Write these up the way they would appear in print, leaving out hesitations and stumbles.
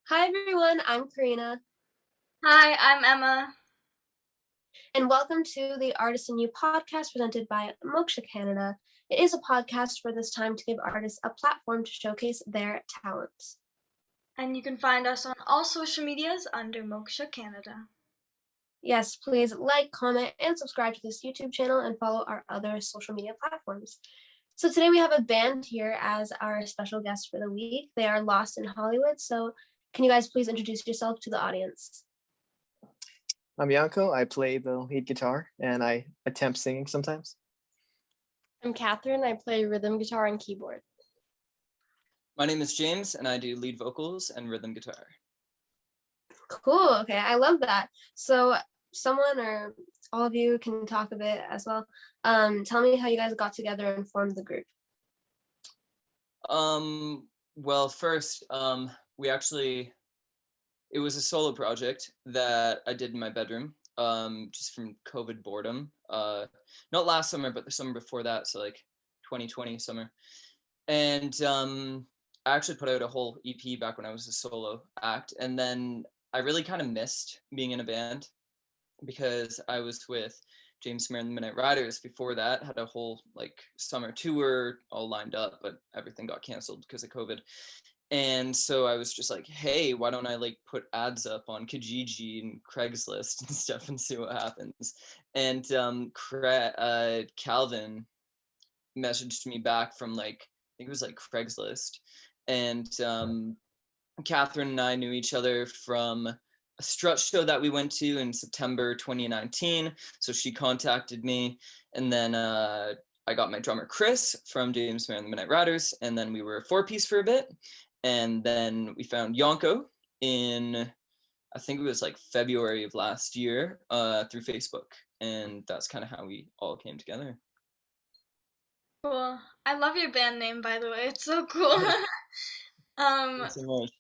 Hi everyone, I'm Karina, Hi, I'm Emma. and welcome to the Artist in You podcast presented by Moksha Canada. It is a podcast for this time to give artists a platform to showcase their talents. And you can find us on all social medias under Moksha Canada. Yes, please like, comment, and subscribe to this YouTube channel and follow our other social media platforms. So today we have a band here as our special guest for the week. They are Lost in Hollywood. So can you guys please introduce yourself to the audience? I'm Yanko. I play the lead guitar and I attempt singing sometimes. I'm Catherine. I play rhythm guitar and keyboard. My name is James, and I do lead vocals and rhythm guitar. Cool. Okay, I love that. So someone or all of you can talk a bit as well. Tell me how you guys got together and formed the group. Well, first, it was a solo project that I did in my bedroom, just from COVID boredom. Not last summer, but the summer before that, so like 2020 summer. And I actually put out a whole EP back when I was a solo act, and then I really kind of missed being in a band because I was with James and the Midnight Riders before that, had a whole like summer tour all lined up, but everything got canceled because of COVID. And so I was just like, hey, why don't I like put ads up on Kijiji and Craigslist and stuff and see what happens? And Calvin messaged me back from like, I think it was like Craigslist. And Catherine and I knew each other from a strut show that we went to in September 2019. So she contacted me, and then I got my drummer Chris from James and the Midnight Riders, and then we were a four-piece for a bit. And then we found Yanko in, I think it was like February of last year, through Facebook. And that's kind of how we all came together. Cool. I love your band name, by the way. It's so cool. Thanks so much.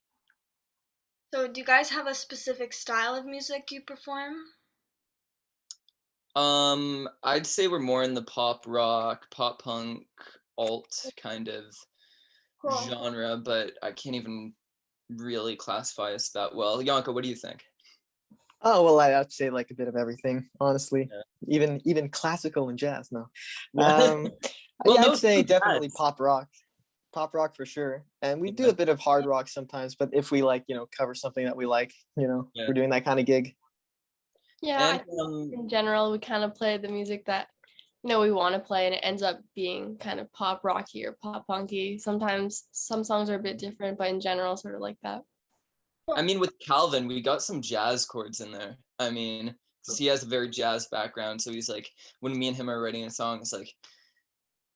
So do you guys have a specific style of music you perform? I'd say we're more in the pop rock, pop punk, alt kind of Cool. genre, but I can't even really classify us that well. Yanko, what do you think? Oh well, I'd say like a bit of everything, honestly. Yeah. Even classical and jazz. No, Well, yeah, no, I'd say jazz. definitely pop rock for sure. And we do Yeah. a bit of hard rock sometimes, but if we like, cover something that we like, Yeah. we're doing that kind of gig. Yeah, I And think in general, we kind of play the music that we want to play, and it ends up being kind of pop rocky or pop punky. Sometimes some songs are a bit different, but in general, sort of like that. I mean, with Calvin, we got some jazz chords in there. I mean, because he has a very jazz background, so he's like, when me and him are writing a song, it's like,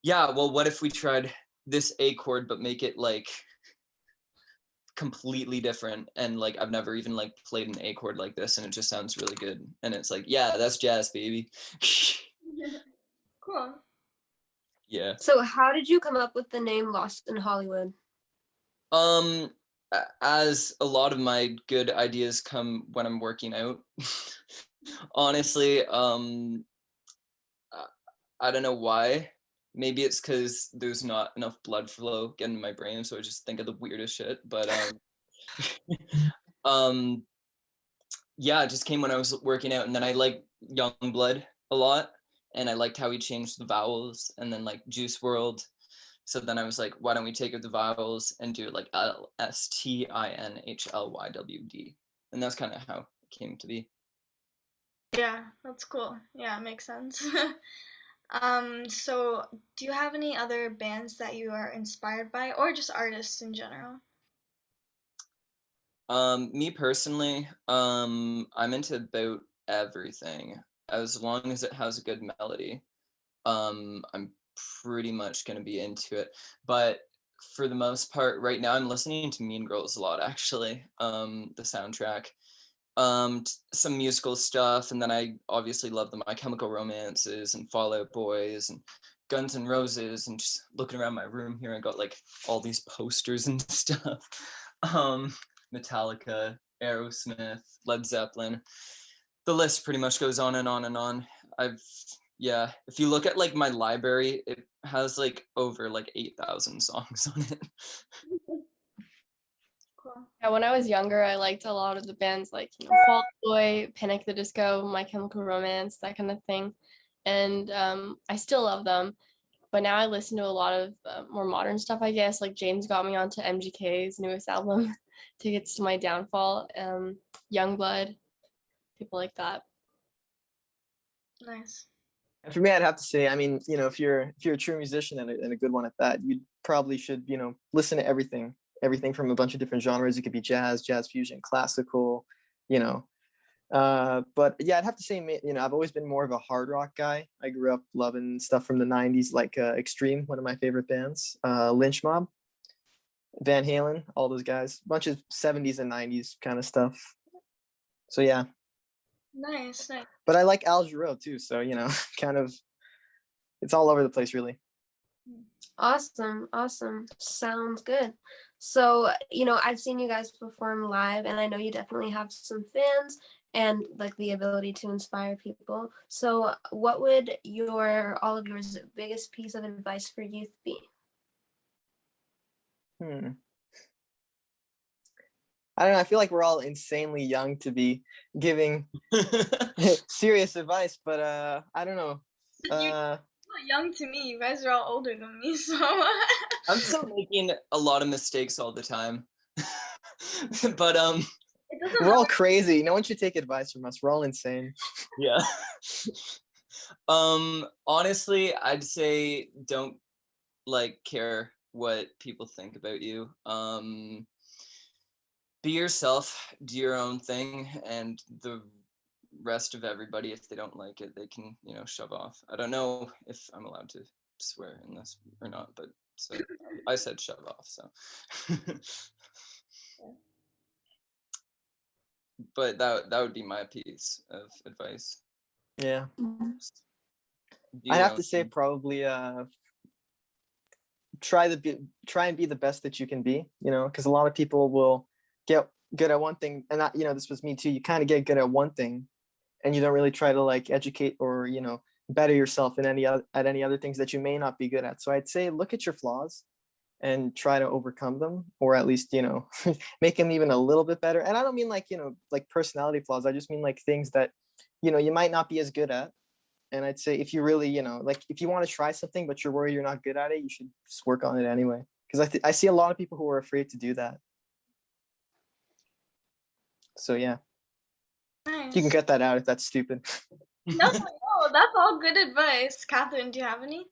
yeah, well, what if we tried this A chord but make it like completely different, and like I've never even like played an A chord like this, and it just sounds really good. And it's like, yeah, that's jazz, baby. Cool. Yeah. So how did you come up with the name Lost in Hollywood? As a lot of my good ideas come when I'm working out. Honestly, I don't know why. Maybe it's because there's not enough blood flow getting to my brain, so I just think of the weirdest shit. But um, yeah, it just came when I was working out, and then I like Youngblood a lot, and I liked how he changed the vowels, and then like Juice World. So then I was like, why don't we take out the vowels and do it like LSTINHLYWD, and that's kind of how it came to be. Yeah, that's cool. Yeah, it makes sense. So do you have any other bands that you are inspired by, or just artists in general? Me personally, I'm into about everything as long as it has a good melody. I'm pretty much gonna be into it. But for the most part, right now I'm listening to Mean Girls a lot, actually. The soundtrack. Some musical stuff, and then I obviously love the My Chemical Romances and Fall Out Boys and Guns N' Roses, and just looking around my room here, I got like all these posters and stuff. Um, Metallica, Aerosmith, Led Zeppelin. The list pretty much goes on and on and on. Yeah, if you look at like my library, it has like over like 8,000 songs on it. Cool. Yeah, when I was younger, I liked a lot of the bands like, Fall Out Boy, Panic! At the Disco, My Chemical Romance, that kind of thing. And I still love them. But now I listen to a lot of more modern stuff, I guess. Like James got me onto MGK's newest album, Tickets to My Downfall, Youngblood, people like that. Nice. And for me, I'd have to say, I mean, if you're a true musician and a good one at that, you probably should, listen to everything from a bunch of different genres. It could be jazz fusion, classical, but yeah, I'd have to say, I've always been more of a hard rock guy. I grew up loving stuff from the 90s, like Extreme, one of my favorite bands, Lynch Mob, Van Halen, all those guys, a bunch of 70s and 90s kind of stuff. So yeah. Nice. But I like Al Jarreau too, so kind of, it's all over the place, really. Awesome. Sounds good. So, I've seen you guys perform live, and I know you definitely have some fans and like the ability to inspire people. So what would all of yours biggest piece of advice for youth be? I don't know. I feel like we're all insanely young to be giving serious advice, but I don't know. You're not young to me. You guys are all older than me, so. I'm still making a lot of mistakes all the time. But we're all crazy. No one should take advice from us. We're all insane. Yeah. Honestly, I'd say don't care what people think about you. Be yourself, do your own thing, and the rest of everybody, if they don't like it, they can, shove off. I don't know if I'm allowed to swear in this or not, but so I said shove off, so. But that would be my piece of advice. Yeah. I have to say probably try and be the best that you can be, because a lot of people will get good at one thing, and that, this was me too. You kind of get good at one thing and you don't really try to educate or better yourself in any other things that you may not be good at. So I'd say look at your flaws and try to overcome them, or at least make them even a little bit better. And I don't mean like personality flaws. I just mean like things that you might not be as good at. And I'd say if you really if you want to try something but you're worried you're not good at it, you should just work on it anyway, because I see a lot of people who are afraid to do that. So yeah. Nice. You can cut that out if that's stupid. No, that's all good advice. Catherine, do you have any?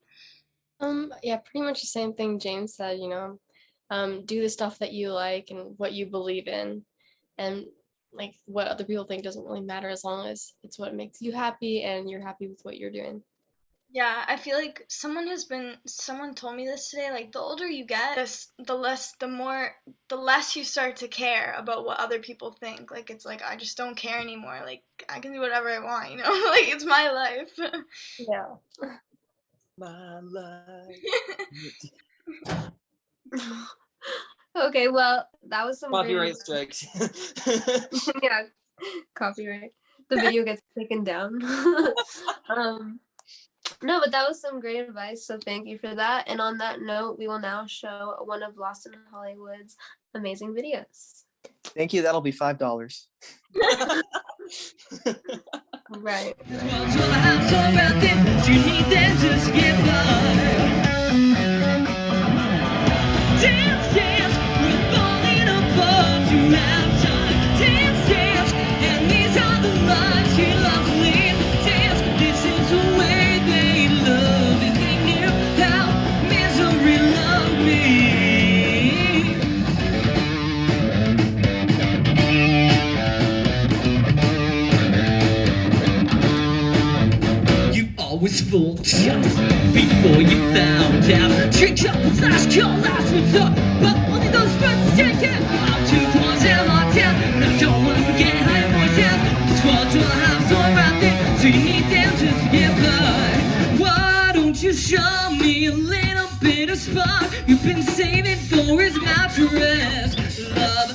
Yeah, pretty much the same thing James said, do the stuff that you like and what you believe in, and like what other people think doesn't really matter as long as it's what makes you happy and you're happy with what you're doing. Yeah, I feel like someone told me this today, like the older you get, the less you start to care about what other people think. Like it's like I just don't care anymore. Like I can do whatever I want, like it's my life. Yeah. My life. Okay, well, that was some Copyright strikes. Yeah, copyright. The video gets taken down. No, but that was some great advice, so thank you for that. And on that note, we will now show one of Lost in Hollywood's amazing videos. Thank you. That'll be $5. Right. Was full just before you found out. Trick up the last your last resort, but only those first to take it. I'm too close in my town, and I don't want to get high boys down. This world's your house all around there, so you need them just to get blood. Why don't you show me a little bit of spark you've been saving for his mattress, love?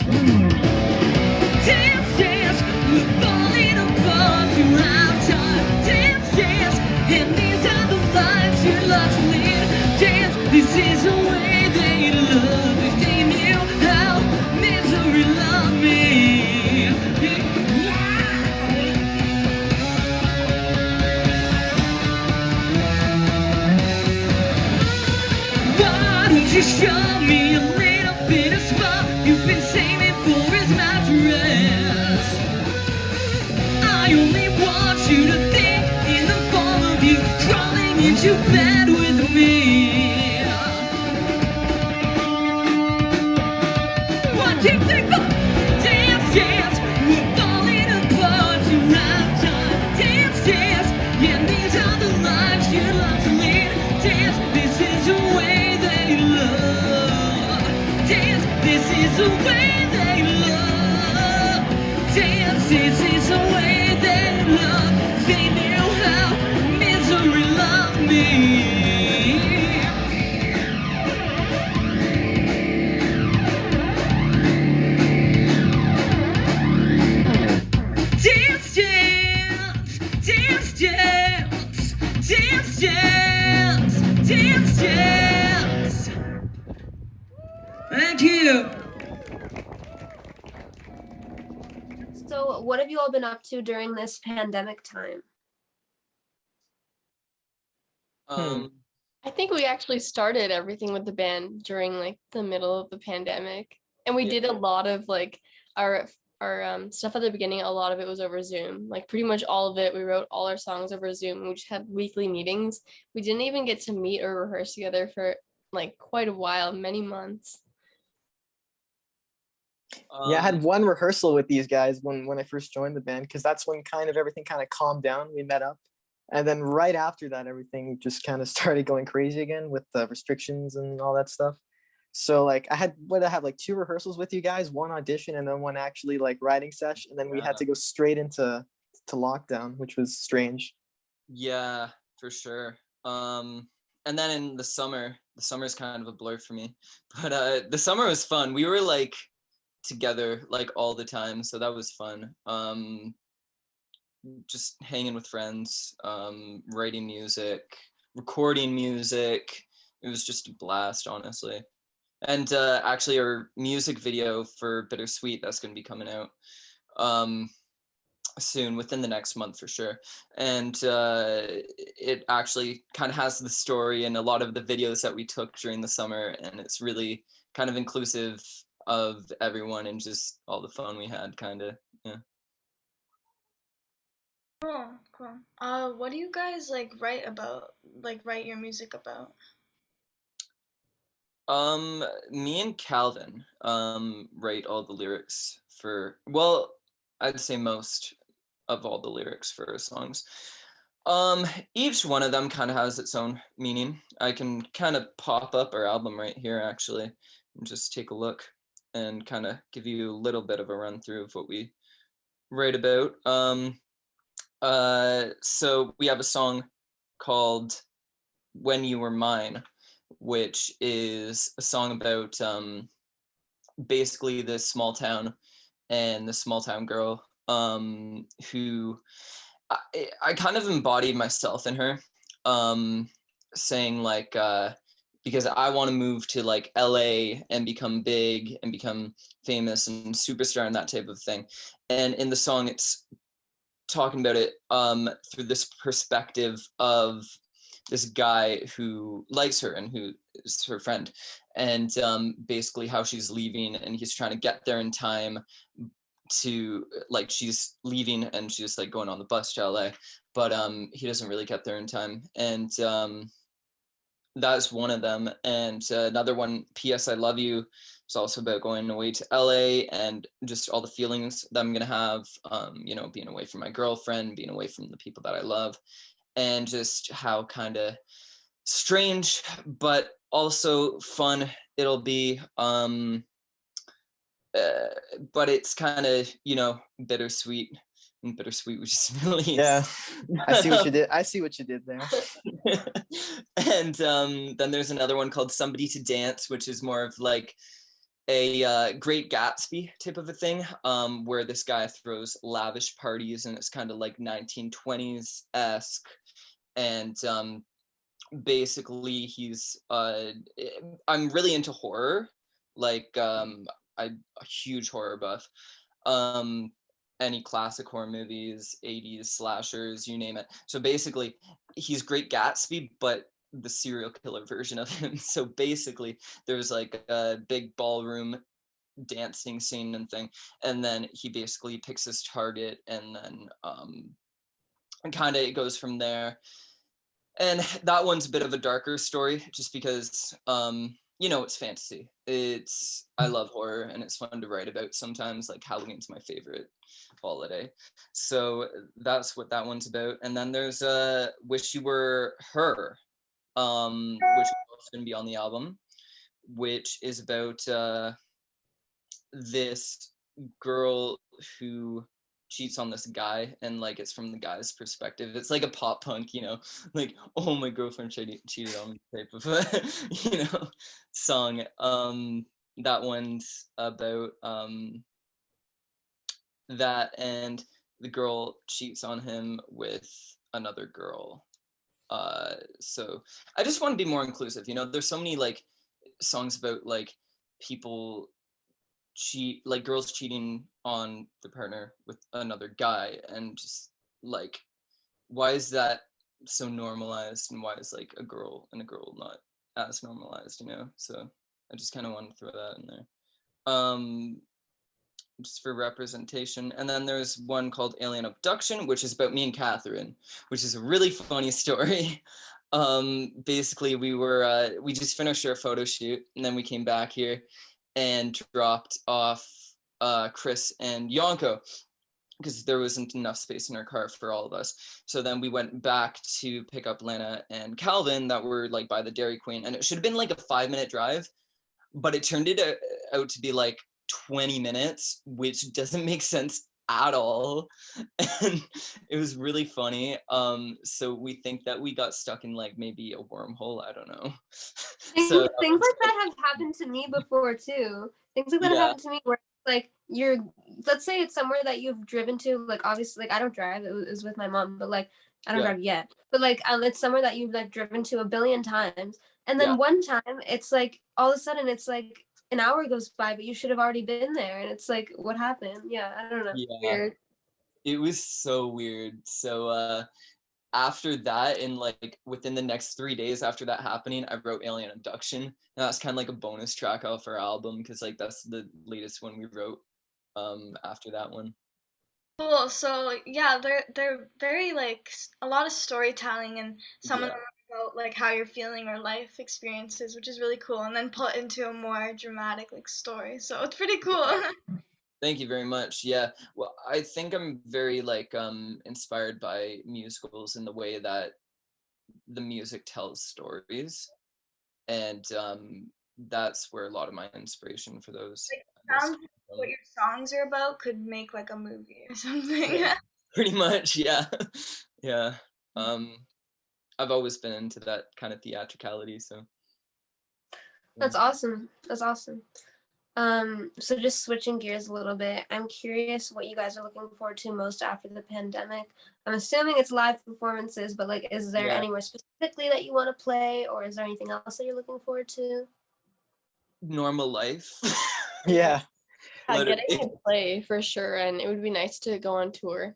Dance, dance, we're falling apart. You have time. Dance, dance. And these are the lives you love to live. Dance, this is the way they love. If they knew how misery loves. show me a little bit of spark you've been saving for his mattress. I only want you to think in the form of you crawling into bed with me. 1, 2, 3, 4. Dance, dance, we're falling apart to have time. Dance, dance, yeah, these are the lives you love to lead. Dance, this is the way they love. Dance, this is the way they love. Dance, this is the way they love. They knew how misery loved me. Dance, dance, dance, dance, dance, dance, dance, dance. Thank you. So what have you all been up to during this pandemic time? I think we actually started everything with the band during like the middle of the pandemic, and we Yeah. did a lot of like our stuff at the beginning. A lot of it was over Zoom, like pretty much all of it. We wrote all our songs over Zoom. We just had weekly meetings. We didn't even get to meet or rehearse together for like quite a while, many months. Yeah, I had one rehearsal with these guys when I first joined the band, because that's when kind of everything kind of calmed down. We met up, and then right after that, everything just kind of started going crazy again with the restrictions and all that stuff. So like I have like 2 rehearsals with you guys, 1 audition and then 1 actually like writing session, and then we had to go straight into lockdown, which was strange. Yeah, for sure. And then in the summer's kind of a blur for me, but the summer was fun. We were like together like all the time, so that was fun. Just hanging with friends, writing music, recording music. It was just a blast, honestly. And actually our music video for Bittersweet, that's going to be coming out soon, within the next month for sure. And it actually kind of has the story and a lot of the videos that we took during the summer, and it's really kind of inclusive of everyone and just all the fun we had, kind of. Yeah. Cool. What do you guys like write about? Like write your music about? Me and Calvin write all the lyrics for, well, I'd say most of all the lyrics for our songs. Each one of them kind of has its own meaning. I can kind of pop up our album right here actually and just take a look and kind of give you a little bit of a run through of what we write about. So we have a song called When You Were Mine, which is a song about basically this small town and the small town girl who I kind of embodied myself in her, saying like because I want to move to like LA and become big and become famous and superstar and that type of thing. And in the song it's talking about it through this perspective of this guy who likes her and who is her friend, and basically how she's leaving and he's trying to get there in time to, like, she's leaving and she's just like going on the bus to LA, but he doesn't really get there in time. And that's one of them. And another one, PS I Love You, is also about going away to LA and just all the feelings that I'm gonna have, you know, being away from my girlfriend, being away from the people that I love, and just how kind of strange but also fun it'll be. But it's kind of, you know, bittersweet, and bittersweet was just released. Yeah, I see what you did. I see what you did there. And then there's another one called Somebody to Dance, which is more of like a Great Gatsby type of a thing, where this guy throws lavish parties and it's kind of like 1920s-esque. And basically he's I'm really into horror, like I'm a huge horror buff. Any classic horror movies, 80s slashers, you name it. So basically he's Great Gatsby, but the serial killer version of him. So basically there's like a big ballroom dancing scene and thing, and then he basically picks his target, and then and kind of it goes from there. And that one's a bit of a darker story, just because it's fantasy. I love horror, and it's fun to write about sometimes. Like Halloween's my favorite holiday, so that's what that one's about. And then there's Wish You Were Her, which is also going to be on the album, which is about this girl who cheats on this guy, and like it's from the guy's perspective. It's like a pop punk, like, oh, my girlfriend cheated on me type of song. That one's about that, and the girl cheats on him with another girl. So I just want to be more inclusive. There's so many like songs about like people cheat, like girls cheating on their partner with another guy, and just like, why is that so normalized, and why is like a girl and a girl not as normalized? So I just kind of wanted to throw that in there, just for representation. And then there's one called Alien Abduction, which is about me and Catherine, which is a really funny story. Basically we just finished our photo shoot, and then we came back here and dropped off Chris and Yonko, because there wasn't enough space in our car for all of us. So then we went back to pick up Lana and Calvin, that were like by the Dairy Queen, and it should have been like a 5-minute drive, but it turned it out to be like 20 minutes, which doesn't make sense at all. And it was really funny. So we think that we got stuck in like maybe a wormhole, I don't know. So things like that have happened to me before too. Things like that have happened to me where like let's say it's somewhere that you've driven to, like obviously like I don't drive, it was with my mom, but like I don't drive yet, but like it's somewhere that you've like driven to a billion times, and then one time it's like all of a sudden it's like an hour goes by, but you should have already been there, and it's like, what happened? I don't know. Weird. It was so weird. So after that, and like within the next 3 days after that happening, I wrote Alien Abduction, and that's kind of like a bonus track off our album, because like that's the latest one we wrote after that one. Cool. So yeah, they're very like a lot of storytelling, and some of them are about like how you're feeling or life experiences, which is really cool, and then put into a more dramatic like story. So it's pretty cool. Thank you very much. Yeah. Well, I think I'm very like inspired by musicals in the way that the music tells stories, and that's where a lot of my inspiration for those Sounds like what your songs are about could make like a movie or something. Pretty much, yeah. Yeah. I've always been into that kind of theatricality, so that's awesome. So just switching gears a little bit, I'm curious what you guys are looking forward to most after the pandemic. I'm assuming it's live performances, but like, is there anywhere specifically that you want to play, or is there anything else that you're looking forward to? Normal life. Yeah. Getting to play for sure, and it would be nice to go on tour.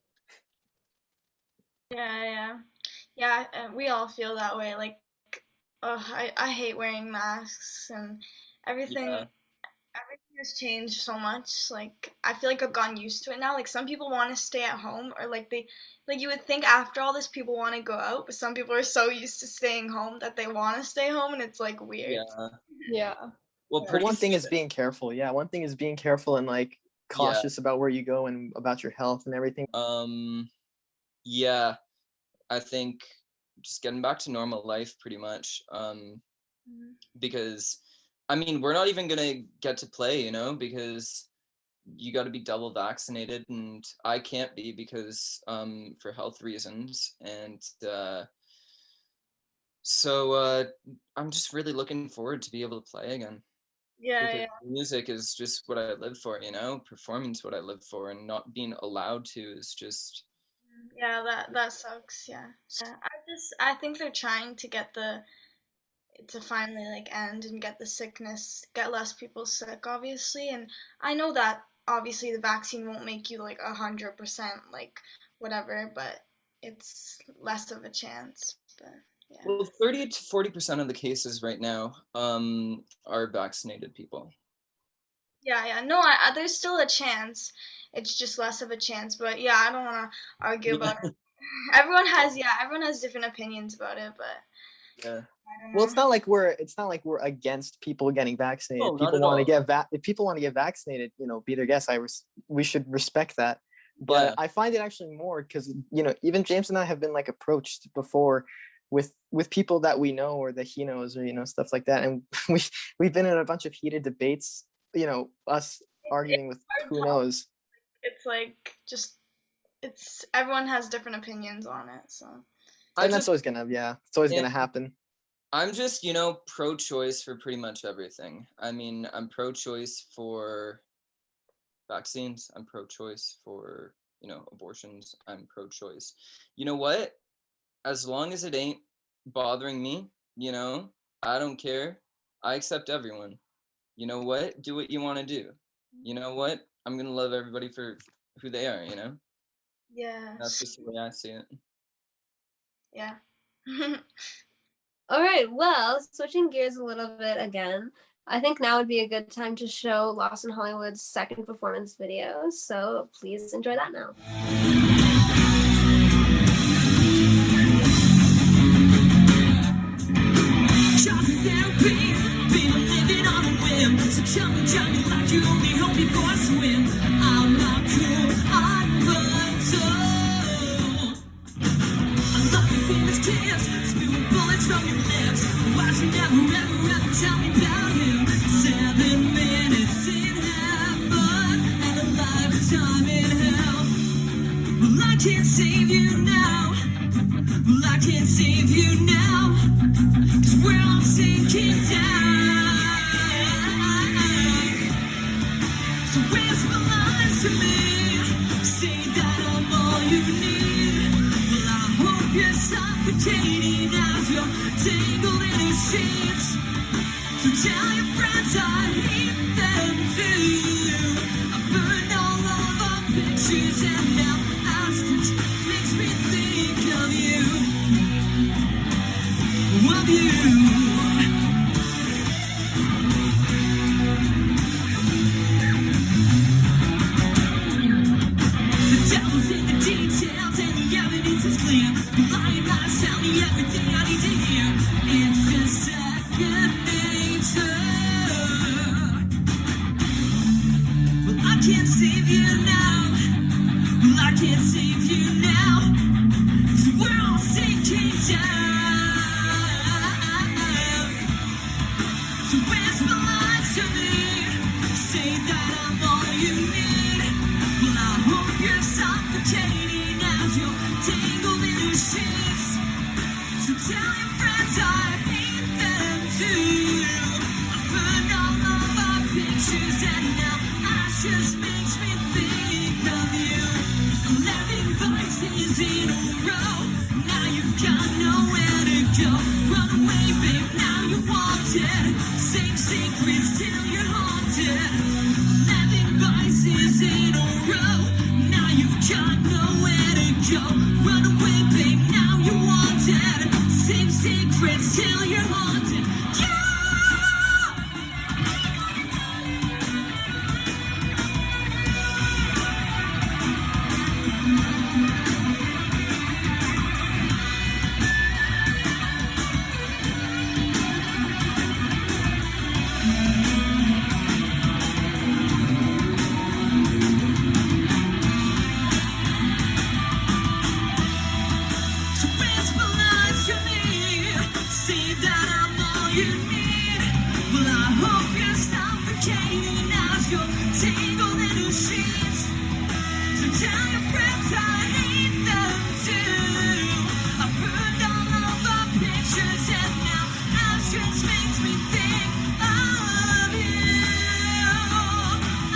Yeah, we all feel that way. Like, I hate wearing masks and everything. Everything has changed so much. Like, I feel like I've gotten used to it now. Like, some people want to stay at home, or like you would think after all this people want to go out, but some people are so used to staying home that they want to stay home, and it's like weird. Yeah. Well, one thing is being careful. Yeah, one thing is being careful and like cautious about where you go and about your health and everything. Yeah, I think just getting back to normal life pretty much. Because I mean, we're not even gonna get to play, because you got to be double vaccinated, and I can't be because for health reasons, and so I'm just really looking forward to be able to play again. Because music is just what I live for, performing's what I live for, and not being allowed to is just that sucks. I think they're trying to get to finally like end and get the sickness, get less people sick, obviously, and I know that obviously the vaccine won't make you like 100% like whatever, but it's less of a chance. But Yeah. Well, 30 to 40% of the cases right now are vaccinated people. Yeah. No, there's still a chance. It's just less of a chance. But yeah, I don't want to argue about it. Everyone has different opinions about it, but Yeah. I don't Well, know. it's not like we're against people getting vaccinated. No, not People at want to all. get if people want to get vaccinated, be their guests. We should respect that. But Yeah. I find it actually more because even James and I have been like approached before with people that we know or that he knows or stuff like that, and we've been in a bunch of heated debates. Us arguing with who knows. It's like it's everyone has different opinions on it, so. And that's always gonna happen. I'm just, pro-choice for pretty much everything. I mean, I'm pro-choice for vaccines. I'm pro-choice for, abortions. I'm pro-choice. You know what? As long as it ain't bothering me, I don't care. I accept everyone. You know what? Do what you want to do. You know what? I'm going to love everybody for who they are, Yeah. That's just the way I see it. Yeah. All right, well, switching gears a little bit again, I think now would be a good time to show Lost in Hollywood's second performance video. So please enjoy that now. From your lips, why'd you never ever tell me about him? 7 minutes in heaven and a lifetime in hell. Well, I can't save you now. Well, I can't save you now. 'Cause we're all sinking down. So whisper lies to me, say that I'm all you need. Well, I hope you're suffocating as you're tangled in your sheets. So tell your friends I hate them too. I burned all of our pictures and now ash just makes me think of you. Of you. The devil's in the details and the evidence is clear. The lying lies tell me everything I need to hear. It's just second nature. Well, I can't save you now. Well, I can't save you now. 'Cause we're all sinking down. So whisper lies to me, say that I'm all you need. Well, I hope you're suffocating as you're tangled in your sheets. So tell your friends I hate them too. I burned all of our pictures and now ash just makes me think of you. 11 voices in a row. Now you've got nowhere to go. Run away, babe, now you're wanted. Same secrets till you're haunted. 11 voices in a row. Now you've got nowhere to go. Run away, babe, now you're wanted. Same secrets till you're haunted. Yeah! So whisper lies to me, say that I'm all you need. Well, I hope you're suffocating as you're tangled in your sheets. So tell your friends I hate them too. I burned all of our pictures and now ash just makes me think of you.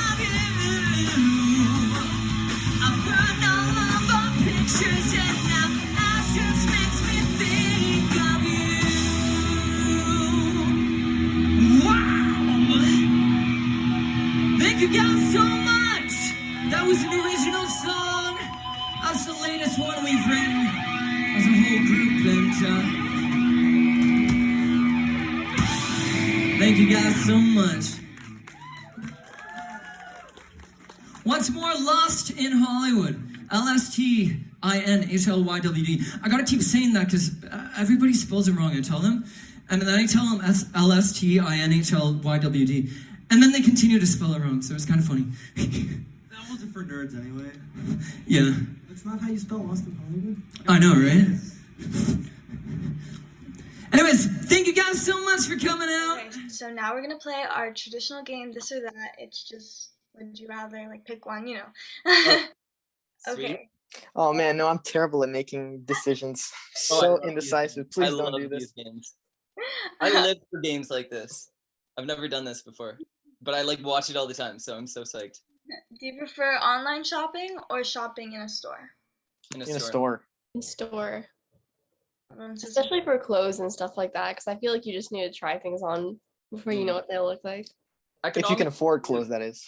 Of you. I burned all of our pictures and now ash just makes me think of you. Wow! Thank you guys so much. That was an original song. That's the latest one we've written as a whole group, and Thank you guys so much. Once more, Lost in Hollywood. LSTINHLYWD. I gotta keep saying that because everybody spells it wrong. I tell them, and then I tell them LSTINHLYWD, and then they continue to spell it wrong. So it's kind of funny. That wasn't for nerds anyway. Yeah. That's not how you spell Lost in Hollywood. I know, right? Anyways, thank you guys so much for coming out. Okay, so now we're gonna play our traditional game, this or that. It's just, would you rather, like, pick one, you know. Sweet. Okay. Oh man, no, I'm terrible at making decisions. Oh, I So love indecisive. I Please love don't do this. these games. I live for games like this. I've never done this before, but I like watch it all the time, so I'm so psyched. Do you prefer online shopping or shopping in a store? In a In a store. store. In store, Everyone says- especially for clothes and stuff like that, because I feel like you just need to try things on before you know what they'll look like. If you can afford clothes, that is.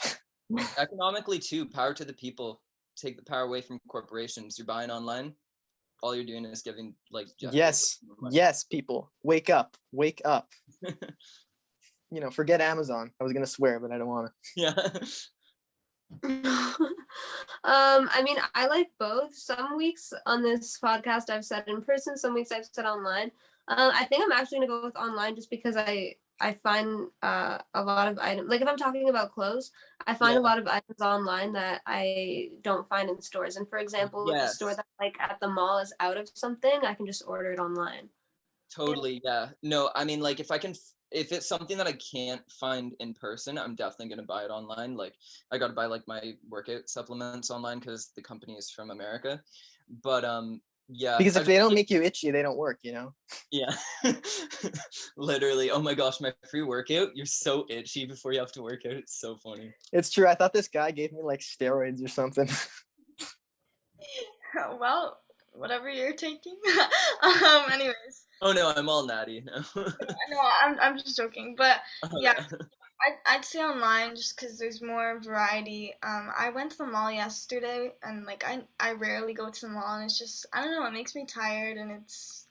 Economically too, power to the people. Take the power away from corporations. You're buying online. All you're doing is giving like Jeff Yes, Bezos money. yes, people, wake up, wake up. Forget Amazon. I was gonna swear, but I don't want to. Yeah. I mean, I like both. Some weeks on this podcast I've said in person, some weeks I've said online. I think I'm actually gonna go with online just because I find a lot of items, like if I'm talking about clothes, I find a lot of items online that I don't find in stores. And for example, if a store Yes. that like at the mall is out of something, I can just order it online. Totally, yeah. No, I mean, like, if it's something that I can't find in person, I'm definitely gonna buy it online. Like, I gotta buy like my workout supplements online because the company is from America. But yeah. Because if I they just, don't like, make you itchy, they don't work. yeah, literally. Oh my gosh, my free workout. You're so itchy before you have to work out. It's so funny. It's true. I thought this guy gave me like steroids or something. Well, whatever you're taking. Anyways. Oh no, I'm all natty now. No, I'm just joking, but Oh, yeah. I'd say online just because there's more variety. I went to the mall yesterday, and like I rarely go to the mall, and it's just, I don't know, it makes me tired, and it's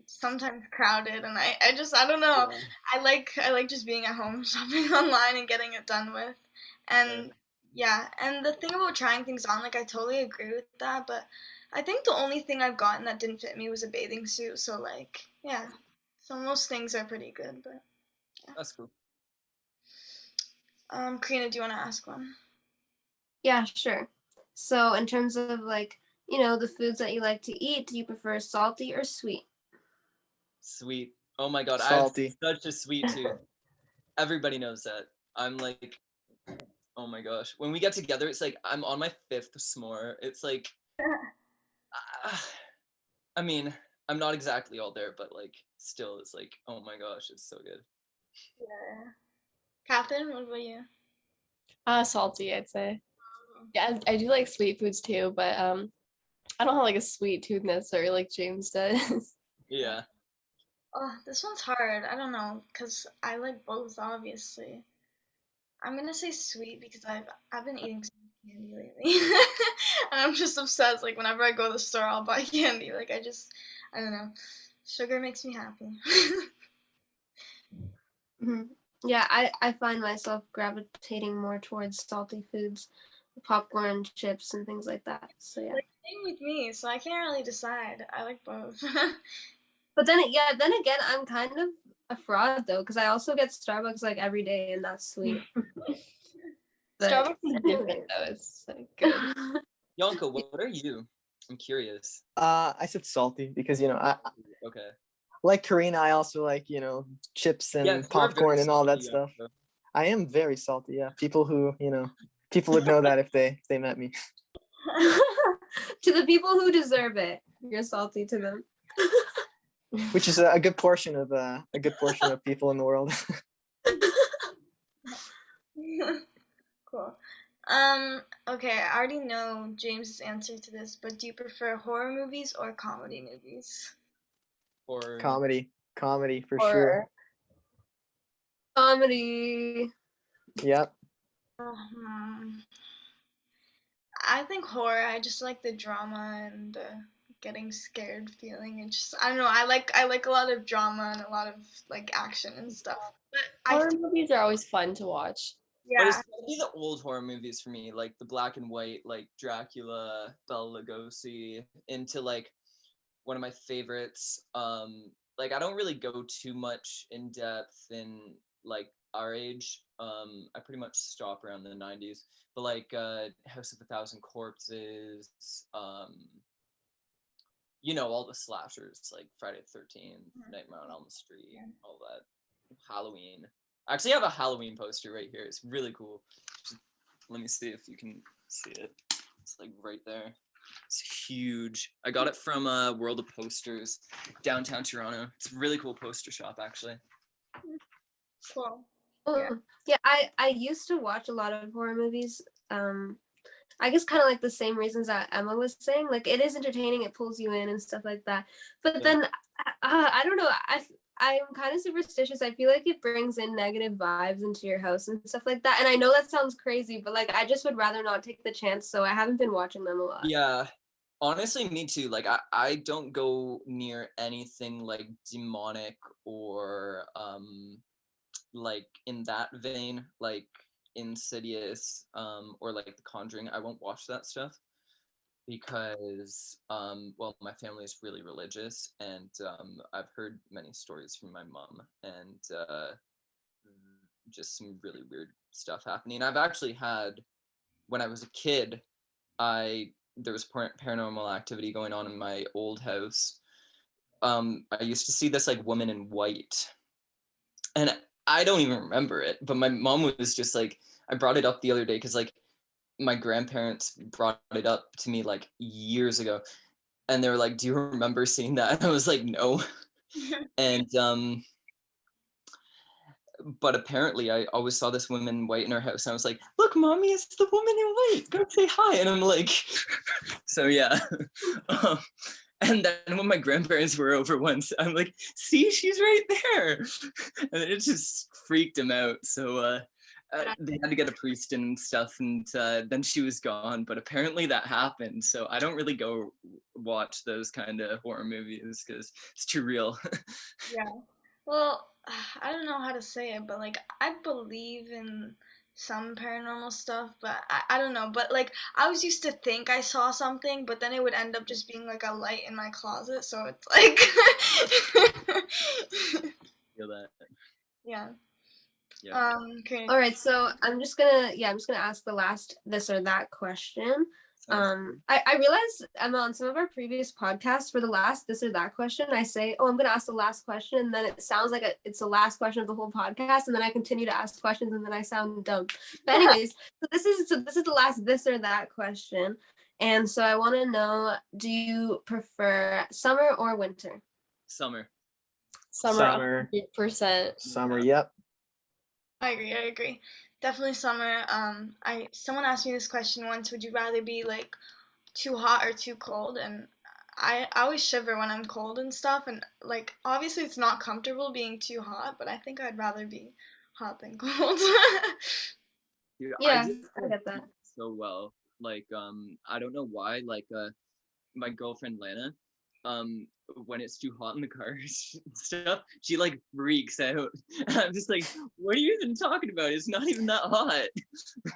sometimes crowded, and I don't know. Yeah. I like just being at home shopping online and getting it done with, and yeah. And the thing about trying things on, like I totally agree with that, but I think the only thing I've gotten that didn't fit me was a bathing suit. So like, yeah. So most things are pretty good, but That's cool. Karina, do you want to ask one? Yeah, sure. So in terms of like, the foods that you like to eat, do you prefer salty or sweet? Sweet. Oh my god, Salty. I have such a sweet tooth. Everybody knows that. I'm like, oh my gosh. When we get together, it's like I'm on my 5th s'more. It's like, I mean, I'm not exactly all there, but like, still, it's like, oh my gosh, it's so good. Yeah. Catherine, what about you? Salty, I'd say. Yeah, I do like sweet foods too, but I don't have like a sweet tooth necessarily like James does. Yeah. Oh, this one's hard. I don't know, cause I like both, obviously. I'm gonna say sweet because I've been eating some candy lately, and I'm just obsessed. Like whenever I go to the store, I'll buy candy. Like I don't know, sugar makes me happy. Mm-hmm. Yeah, I find myself gravitating more towards salty foods, popcorn, chips, and things like that. So yeah. Like, same with me, so I can't really decide. I like both. But then again, I'm kind of a fraud though, because I also get Starbucks like every day, and that's sweet. Starbucks is different though. It's like good. Yonka, what are you? I'm curious. I said salty because I Okay. like Karina. I also like chips and Yes, you're popcorn very and all that salty, stuff. Yonka. I am very salty. Yeah, people would know that if they met me. To the people who deserve it, you're salty to them. Which is a good portion of people in the world. Cool. Okay, I already know James's answer to this, but do you prefer horror movies or comedy movies? Or Comedy for Or sure. Comedy. Yep. I think horror. I just like the drama and the getting scared feeling. And just, I don't know. I like a lot of drama and a lot of like action and stuff. But Horror movies are always fun to watch. But it's yeah, gotta be the old horror movies for me, like the black and white, like Dracula, Bela Lugosi, into like one of my favorites. Like I don't really go too much in depth in like our age. I pretty much stop around the 90s. But like House of a Thousand Corpses, all the slashers like Friday the 13th, Nightmare on Elm Street, all that. Halloween. I actually have a Halloween poster right here. It's really cool. Let me see if you can see it. It's like right there. It's huge. I got it from World of Posters, downtown Toronto. It's a really cool poster shop, actually. cool. Yeah, I used to watch a lot of horror movies. I guess kind of like the same reasons that Emma was saying. Like it is entertaining, it pulls you in and stuff like that. But then I don't know. I'm kind of superstitious. I feel like it brings in negative vibes into your house and stuff like that. And I know that sounds crazy, but like I just would rather not take the chance. So I haven't been watching them a lot. Yeah. Honestly, me too. Like I don't go near anything like demonic or like in that vein, like Insidious, or like The Conjuring. I won't watch that stuff because well, my family is really religious, and I've heard many stories from my mom, and just some really weird stuff happening. I've actually had, when I was a kid, there was paranormal activity going on in my old house. I used to see this like woman in white, and I don't even remember it, but my mom was just like, I brought it up the other day because like my grandparents brought it up to me like years ago, and they were like, do you remember seeing that? And I was like, no. And but apparently I always saw this woman in white in our house, and I was like, look, mommy, it's the woman in white, go say hi. And I'm like, so yeah. And then when my grandparents were over once, I'm like, see, she's right there. And it just freaked them out. So they had to get a priest and stuff, and then she was gone. But apparently that happened. So I don't really go watch those kind of horror movies because it's too real. Yeah. Well, I don't know how to say it, but like I believe in some paranormal stuff, but I don't know. But like I always used to think I saw something, but then it would end up just being like a light in my closet. So it's like, Feel that. yeah. Yeah. Okay. All right, so I'm just gonna ask the last this or that question. I realized, Emma, on some of our previous podcasts, for the last this or that question, I say, oh, I'm gonna ask the last question, and then it sounds like it's the last question of the whole podcast, and then I continue to ask questions, and then I sound dumb. But anyways, this is the last this or that question, and so I want to know: do you prefer summer or winter? Summer. Summer, 100%. Summer, yep. I agree. Definitely summer. Someone asked me this question once, would you rather be like too hot or too cold? And I always shiver when I'm cold and stuff, and like obviously it's not comfortable being too hot, but I think I'd rather be hot than cold. Dude, Yeah, I I get that. so well. Like, I don't know why. Like, my girlfriend Lana, when it's too hot in the car and stuff, she like freaks out. I'm just like, what are you even talking about? It's not even that hot.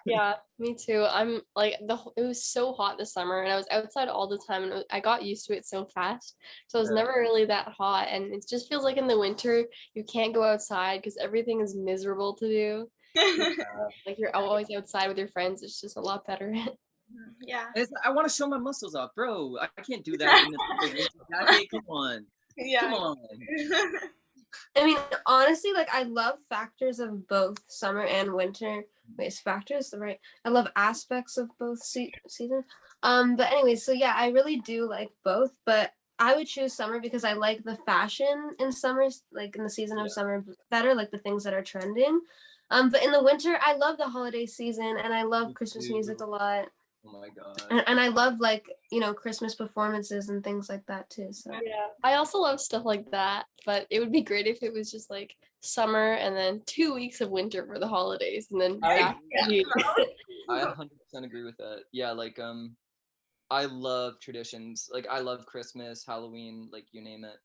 Yeah, me too. I'm like it was so hot this summer, and I was outside all the time, and I got used to it so fast. So it was never really that hot, and it just feels like in the winter you can't go outside because everything is miserable to do. Like you're always outside with your friends. It's just a lot better. Yeah. I want to show my muscles off, bro. I can't do that in the winter jacket. Come on. Yeah. Come on. I mean, honestly, like I love factors of both summer and winter. Wait, is factors the right? I love aspects of both seasons. But anyways, so yeah, I really do like both, but I would choose summer because I like the fashion in summers, like in the season of summer better, like the things that are trending. But in the winter, I love the holiday season and I love Christmas music a lot. Oh my god. And I love like, Christmas performances and things like that too. So Yeah, I also love stuff like that, but it would be great if it was just like summer and then 2 weeks of winter for the holidays, and then back to heat. I 100% agree with that. Yeah, like I love traditions. Like I love Christmas, Halloween, like you name it.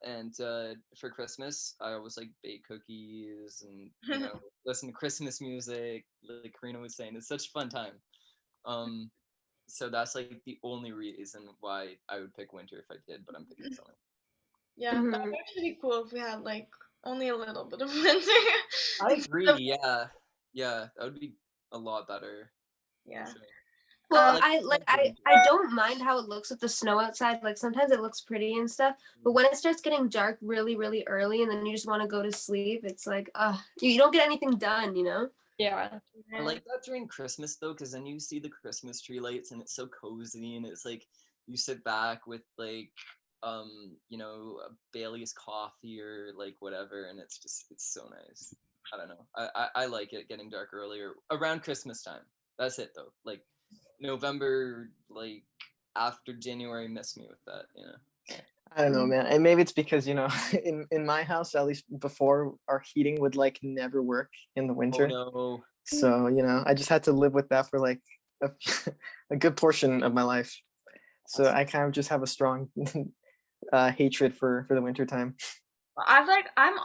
And for Christmas, I always like bake cookies and listen to Christmas music. Like Karina was saying, it's such a fun time. So that's like the only reason why I would pick winter if I did, but I'm picking summer. Yeah, that would Mhm. actually be cool if we had like only a little bit of winter. I agree. Yeah, that would be a lot better. Yeah. For sure. Well, Um, I don't mind how it looks with the snow outside. Like sometimes it looks pretty and stuff, but when it starts getting dark really, really early and then you just want to go to sleep, it's like, you don't get anything done, you know? Yeah. I like that during Christmas though, because then you see the Christmas tree lights and it's so cozy and it's like you sit back with like a Bailey's coffee or like whatever, and it's so nice. I don't know. I like it getting dark earlier around Christmas time. That's it though. Like November, like after January, miss me with that. I don't know, man. And maybe it's because, in my house, at least before, our heating would like never work in the Oh winter. no. So, I just had to live with that for like a, a good portion of my life. So I kind of just have a strong hatred for the winter time. I'm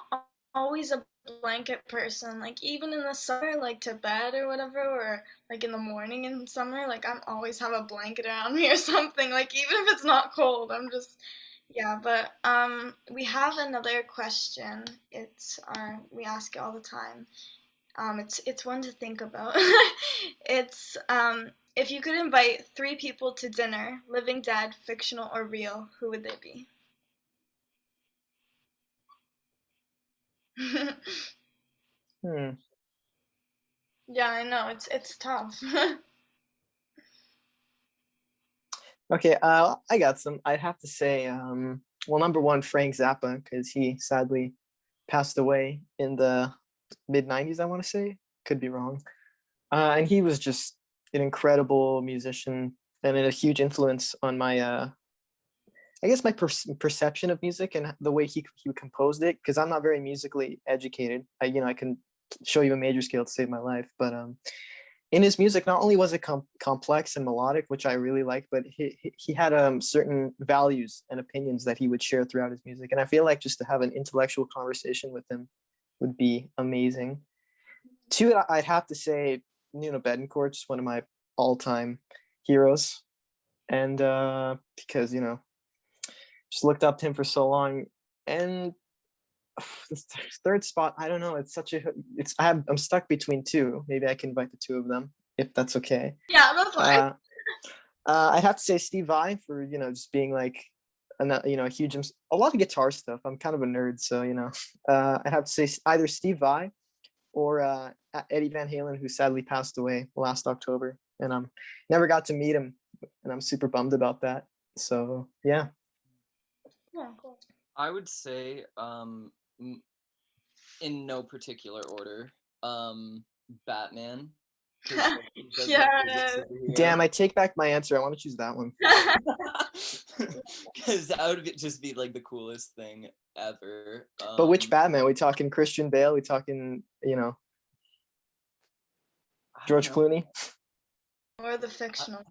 always a blanket person. Like even in the summer, like to bed or whatever, or like in the morning in summer, like I'm always have a blanket around me or something. Like even if it's not cold, I'm just yeah. But we have another question. We ask it all the time. It's one to think about. It's if you could invite 3 people to dinner, living, dead, fictional, or real, who would they be? Hmm. Yeah, I know it's tough. Okay, I got some. I'd have to say, well, number one, Frank Zappa, because he sadly passed away in the mid 90s, I want to say. Could be wrong. And he was just an incredible musician and a huge influence on my, I guess, my perception of music and the way he composed it. Because I'm not very musically educated. I can show you a major scale to save my life, but in his music, not only was it complex and melodic, which I really liked, but he had certain values and opinions that he would share throughout his music. And I feel like just to have an intellectual conversation with him would be amazing. Two, I'd have to say Nuno Betancourt, just one of my all-time heroes. And because, just looked up to him for so long. And the third spot, I don't know. I'm stuck between two. Maybe I can invite the two of them if that's okay. Yeah, that's fine. I'd have to say Steve Vai for just being like a lot of guitar stuff. I'm kind of a nerd, so I'd have to say either Steve Vai or Eddie Van Halen, who sadly passed away last October, and never got to meet him, and I'm super bummed about that. So yeah. Yeah, cool. I would say, in no particular order, Batman. Yes. Damn, I take back my answer. I want to choose that one. Because that would just be like the coolest thing ever. But which Batman? We talking Christian Bale? We talking, George Clooney? Or the fictional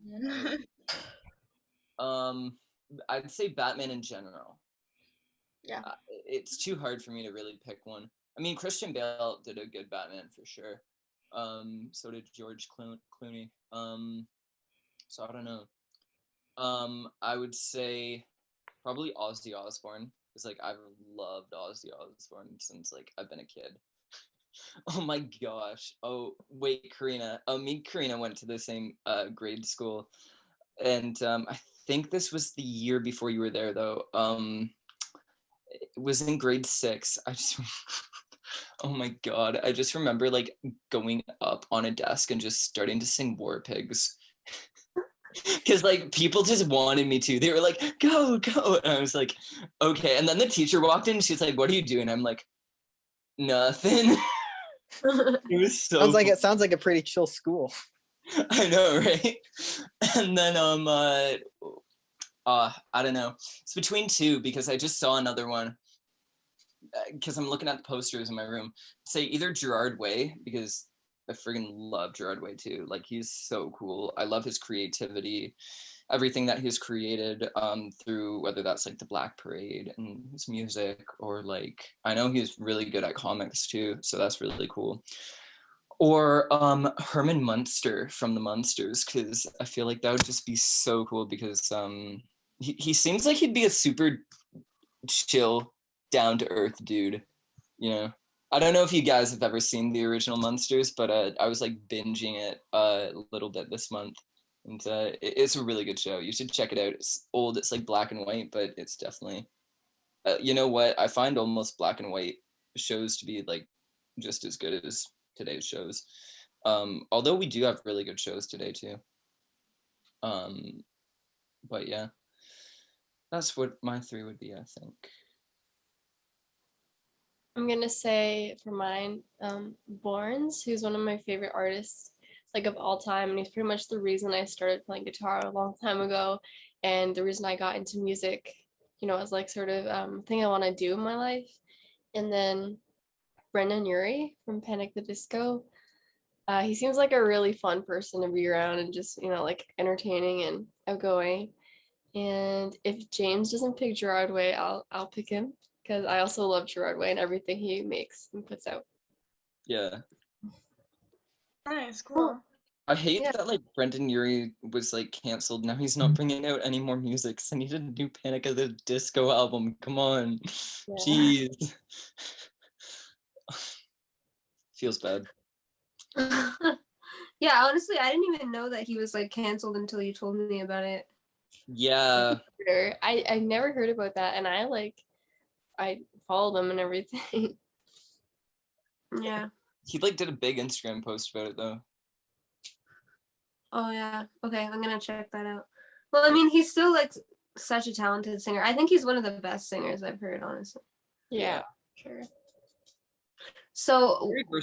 one. I'd say Batman in general. Yeah. It's too hard for me to really pick one. I mean, Christian Bale did a good Batman for sure. So did George Clooney. So I don't know. I would say probably Ozzy Osbourne. It's like I've loved Ozzy Osbourne since like I've been a kid. Oh my gosh. Oh wait, Karina. Me and Karina went to the same grade school, and I think this was the year before you were there though. It was in grade 6. Oh my god, I just remember like going up on a desk and just starting to sing War Pigs. Because like people just wanted me to. They were like, go, and I was like, okay. And then the teacher walked in and she's like, what are you doing? I'm like, nothing. It was so it sounds like a pretty chill school. I know, right? And then I don't know. It's between two because I just saw another one. Because I'm looking at the posters in my room. Say either Gerard Way, because I friggin' love Gerard Way too. Like he's so cool. I love his creativity. everything that he's created through whether that's like the Black Parade and his music, or like I know he's really good at comics too, so that's really cool. Or Herman Munster from the Munsters, because I feel like that would just be so cool, because he seems like he'd be a super chill, down to earth dude, you know. I don't know if you guys have ever seen the original Munsters, but I was like binging it a little bit this month, and it's a really good show. You should check it out. It's old, it's like black and white, but it's definitely you know what, I find almost black and white shows to be like just as good as today's shows, although we do have really good shows today too, but yeah, that's what my 3 would be, I think. I'm gonna say for mine, Borns, who's one of my favorite artists like of all time, and he's pretty much the reason I started playing guitar a long time ago, and the reason I got into music, you know, as like sort of thing I want to do in my life. And then Brendan Urie from Panic the Disco. He seems like a really fun person to be around and just, you know, like entertaining and outgoing. And if James doesn't pick Gerard Way, I'll pick him, because I also love Gerard Way and everything he makes and puts out. Yeah. Nice, cool. I hate that like Brendan Urie was like canceled. Now he's not bringing out any more music. So I need a new Panic at the Disco album. Come on. Yeah. Jeez. Feels bad. Yeah, honestly, I didn't even know that he was like canceled until you told me about it. Yeah. I never heard about that, and I follow them and everything. Yeah. He like did a big Instagram post about it though. Oh yeah. Okay, I'm gonna check that out. Well, I mean, he's still like such a talented singer. I think he's one of the best singers I've heard, honestly. Yeah, sure. So for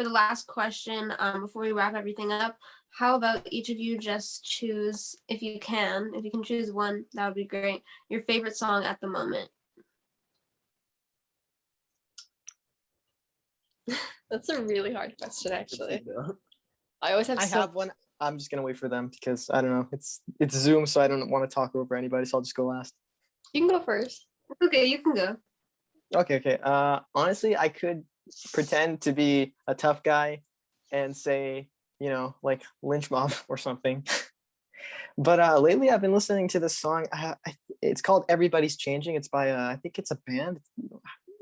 the last question, before we wrap everything up, how about each of you just choose, if you can choose one, that would be great, your favorite song at the moment. That's a really hard question, actually. I have one. I'm just gonna wait for them because I don't know. It's Zoom, so I don't want to talk over anybody. So I'll just go last. You can go first. Okay, you can go. Okay. Honestly, I could pretend to be a tough guy and say, you know, like Lynch Mob or something. But lately I've been listening to this song. It's called Everybody's Changing. It's by I think it's a band.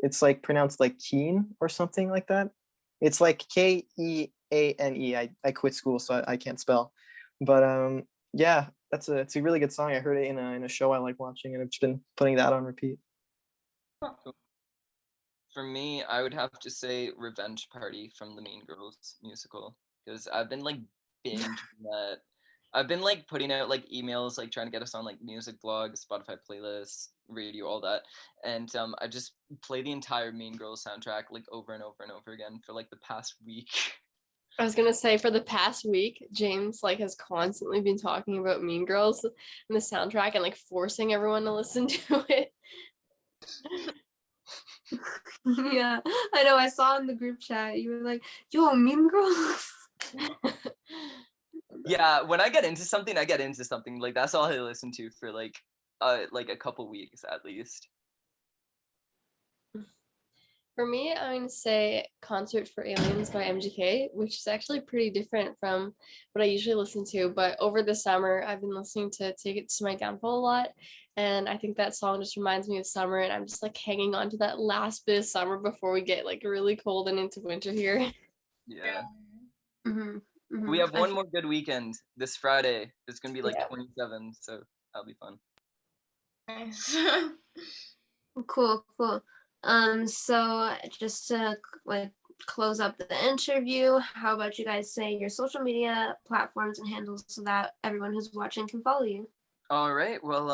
It's like pronounced like Keen or something like that. It's like Keane. I quit school, so I can't spell. But yeah, it's a really good song. I heard it in a show I like watching, and I've just been putting that on repeat. For me, I would have to say Revenge Party from the Mean Girls musical, because I've been like binging that. I've been like putting out like emails, like trying to get us on like music blogs, Spotify playlists, radio, all that. And I just play the entire Mean Girls soundtrack like over and over and over again for like the past week. I was gonna say, for the past week, James like has constantly been talking about Mean Girls and the soundtrack and like forcing everyone to listen to it. Yeah, I know. I saw in the group chat you were like, "Yo, Mean Girls." Yeah, when I get into something, I get into something. Like that's all I listen to for like a couple weeks at least. For me, I'm going to say Concert for Aliens by MGK, which is actually pretty different from what I usually listen to. But over the summer, I've been listening to Take It to My Downfall a lot. And I think that song just reminds me of summer. And I'm just like hanging on to that last bit of summer before we get like really cold and into winter here. Yeah. Mm-hmm. Mm-hmm. We have one more good weekend this Friday. It's going to be like 27, so that'll be fun. Nice. Cool. So just to like close up the interview, how about you guys say your social media platforms and handles so that everyone who's watching can follow you? All right. Well,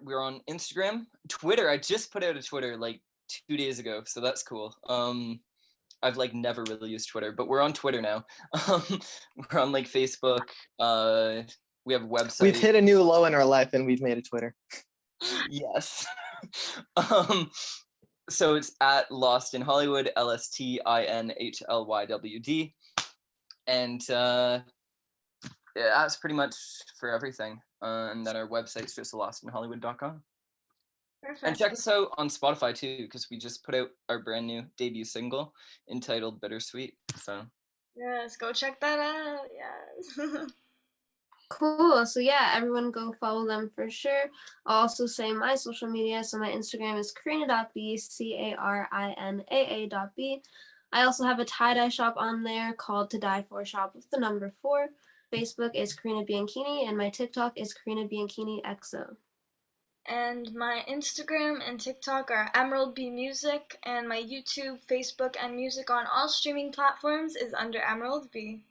we're on Instagram, Twitter. I just put out a Twitter like 2 days ago, so that's cool. I've like never really used Twitter, but we're on Twitter now. We're on like Facebook. We have a website. We've hit a new low in our life, and we've made a Twitter. Yes. So it's at Lost in Hollywood, LSTINHLYWD, and that's pretty much for everything. And then our website's just lostinhollywood.com. Perfect. And check us out on Spotify too, because we just put out our brand new debut single entitled Bittersweet. So Yes, go check that out. Yes. Cool. So yeah, everyone go follow them for sure. I'll also say my social media. So my Instagram is karina.b, CARINAA.b. I also have a tie-dye shop on there called To Die For Shop with the number 4. Facebook is Karina Bianchini, and my TikTok is Karina Bianchini XO. And my Instagram and TikTok are Emerald B Music, and my YouTube, Facebook, and music on all streaming platforms is under Emerald B.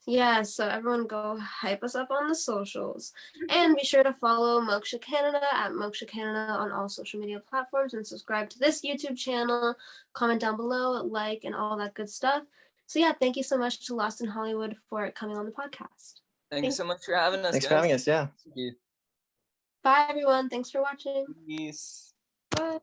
Yeah, so everyone go hype us up on the socials. And be sure to follow Moksha Canada at Moksha Canada on all social media platforms, and subscribe to this YouTube channel, comment down below, like, and all that good stuff. So yeah, thank you so much to Lost in Hollywood for coming on the podcast. thank you so much for having us, Thanks guys. for having us. Yeah. Thank you. Bye everyone, thanks for watching. Peace. Bye.